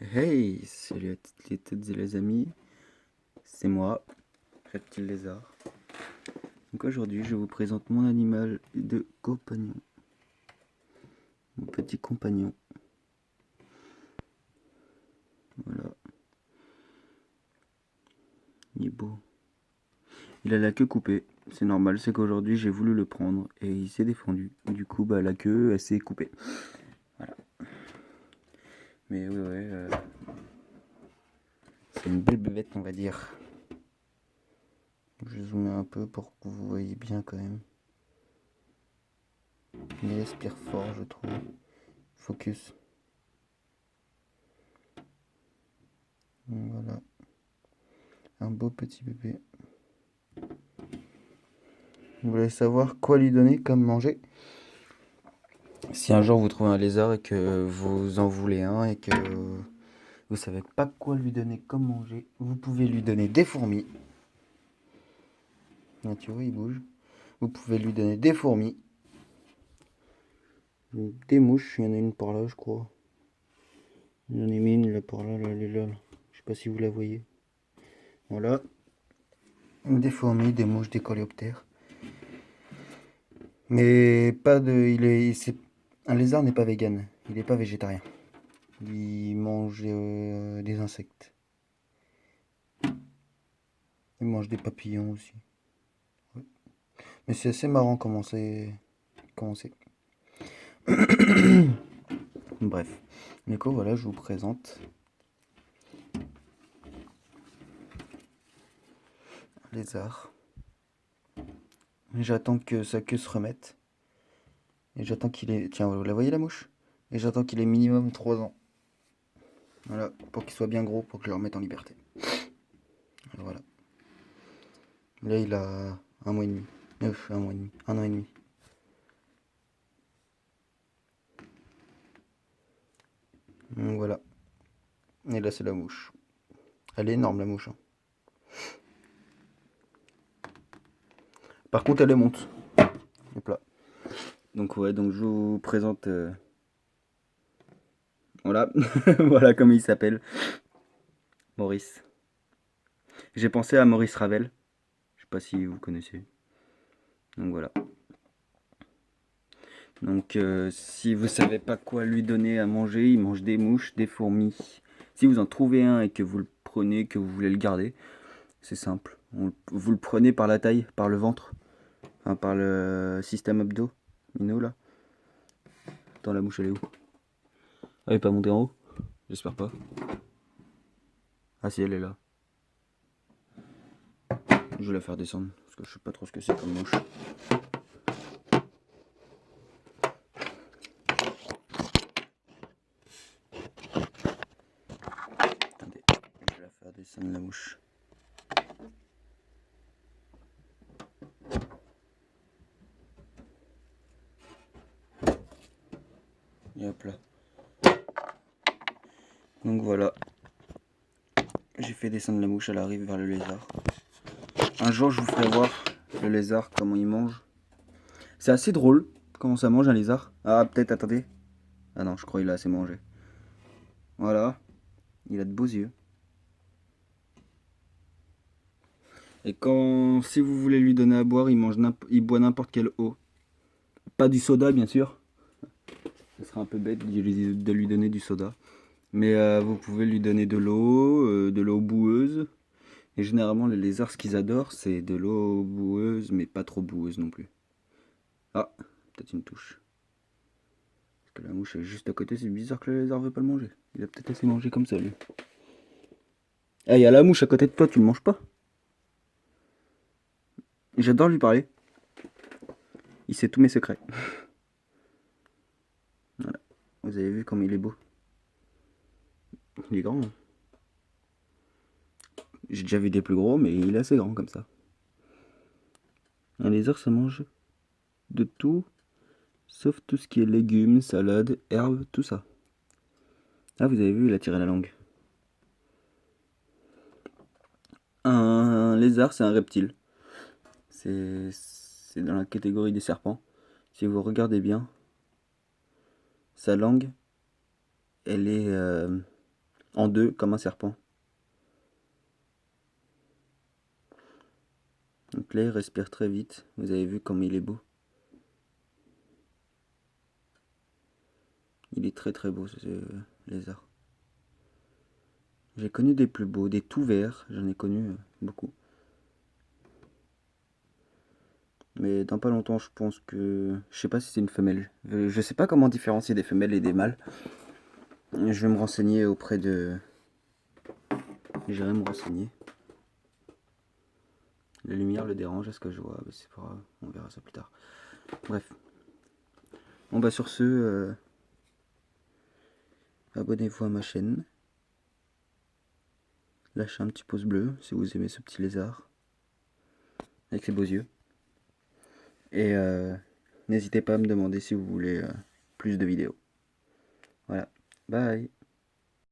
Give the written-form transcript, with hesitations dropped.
Hey, salut à toutes et les amis, c'est moi, Reptile Lézard. Donc aujourd'hui, je vous présente mon animal de compagnon, mon petit compagnon. Voilà, il est beau. Il a la queue coupée, c'est normal, c'est qu'aujourd'hui j'ai voulu le prendre et il s'est défendu. Du coup, la queue, elle s'est coupée. Voilà. Mais ouais, c'est une belle bébête, on va dire. Je zoome un peu pour que vous voyez bien quand même. Il aspire fort, je trouve. Focus. Voilà. Un beau petit bébé. Vous voulez savoir quoi lui donner comme manger? Si un jour vous trouvez un lézard et que vous en voulez un et que vous savez pas quoi lui donner comme manger, vous pouvez lui donner des fourmis. Là, tu vois, il bouge. Vous pouvez lui donner des fourmis. Des mouches, il y en a une par là, je crois. J'en ai mis une là par là, elle est là. Je sais pas si vous la voyez. Voilà. Des fourmis, des mouches, des coléoptères. Mais pas de. Un lézard n'est pas vegan. Il n'est pas végétarien. Il mange des insectes. Il mange des papillons aussi. Ouais. Mais c'est assez marrant comment c'est. Comment c'est. Bref. Du coup, voilà, je vous présente un lézard. J'attends que sa queue se remette. Et j'attends qu'il ait. Tiens, vous la voyez la mouche? Et j'attends qu'il ait minimum 3 ans. Voilà, pour qu'il soit bien gros, pour que je le remette en liberté. Voilà. Là, il a un mois et demi. Un mois et demi. Un an et demi. Donc voilà. Et là, c'est la mouche. Elle est énorme, la mouche, hein. Par contre, elle est monte. Hop là. Donc ouais, donc je vous présente... Voilà. Voilà comment il s'appelle. Maurice. J'ai pensé à Maurice Ravel. Je sais pas si vous connaissez. Donc voilà. Donc si vous savez pas quoi lui donner à manger, il mange des mouches, des fourmis. Si vous en trouvez un et que vous le prenez, que vous voulez le garder, c'est simple. Vous le prenez par la taille, par le ventre, enfin, par le système abdo, là. Attends, la mouche elle est où? Elle est pas montée en haut? J'espère pas. Ah si, elle est là. Je vais la faire descendre, parce que je sais pas trop ce que c'est comme mouche. Attendez, je vais la faire descendre la mouche. Et hop là. Donc voilà. J'ai fait descendre la mouche, elle arrive vers le lézard. Un jour, je vous ferai voir le lézard, comment il mange. C'est assez drôle, comment ça mange un lézard. Ah, peut-être, attendez. Ah non, je crois qu'il a assez mangé. Voilà. Il a de beaux yeux. Et quand, si vous voulez lui donner à boire, il boit n'importe quelle eau. Pas du soda, bien sûr. Ce serait un peu bête de lui donner du soda. Mais vous pouvez lui donner de l'eau boueuse. Et généralement, les lézards, ce qu'ils adorent, c'est de l'eau boueuse, mais pas trop boueuse non plus. Ah, peut-être une touche. Parce que la mouche est juste à côté, c'est bizarre que le lézard veut pas le manger. Il a peut-être assez mangé comme ça, lui. Ah, il y a la mouche à côté de toi, tu le manges pas? J'adore lui parler. Il sait tous mes secrets. Voilà. Vous avez vu comme il est beau. Il est grand, hein. J'ai déjà vu des plus gros, mais il est assez grand comme ça. Un lézard, ça mange de tout, sauf tout ce qui est légumes, salades, herbes, tout ça. Ah, vous avez vu, il a tiré la langue. Un lézard, c'est un reptile. C'est dans la catégorie des serpents. Si vous regardez bien, sa langue, elle est En deux, comme un serpent. Donc là, il respire très vite. Vous avez vu comme il est beau. Il est très très beau ce lézard. J'ai connu des plus beaux, des tout verts, j'en ai connu beaucoup. Mais dans pas longtemps, je pense que... Je sais pas si c'est une femelle. Je sais pas comment différencier des femelles et des mâles. Je vais me renseigner auprès de... J'irai me renseigner. La lumière le dérange, est-ce que je vois? C'est pas grave, on verra ça plus tard. Bref. Bon bah sur ce, abonnez-vous à ma chaîne. Lâchez un petit pouce bleu si vous aimez ce petit lézard. Avec ses beaux yeux. Et n'hésitez pas à me demander si vous voulez plus de vidéos. Voilà. Bye.